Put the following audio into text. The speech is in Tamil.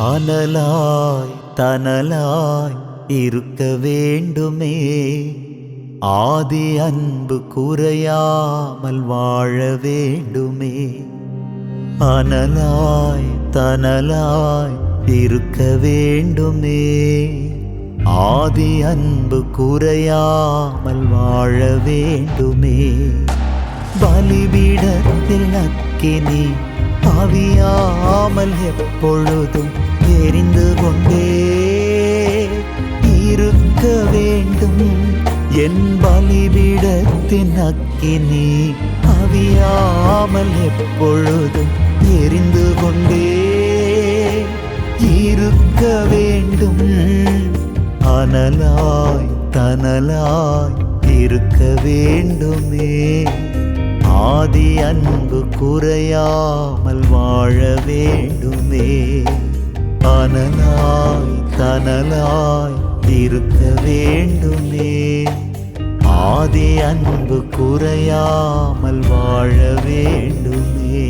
அனலாய் தனலாய் இருக்க வேண்டுமே, ஆதி அன்பு குறையாமல் வாழ வேண்டுமே. அனலாய் தனலாய் இருக்க வேண்டுமே, ஆதி அன்பு குறையாமல் வாழ வேண்டுமே. பலிபீடத்தில் அக்கினி அவியாமல் எப்பொழுதும் எரிந்து கொண்டே இருக்க வேண்டும். என் பலிபீடத்தின் அக்கினி அவியாமல் எப்பொழுதும் எரிந்து கொண்டே இருக்க வேண்டும். அனலாய் தனலாய் இருக்க வேண்டுமே, ஆதி அன்பு குறையாமல் வாழ வேண்டுமே. அனலாய் தனலாய் இருக்க வேண்டுமே, ஆதி அன்பு குறையாமல் வாழ வேண்டுமே.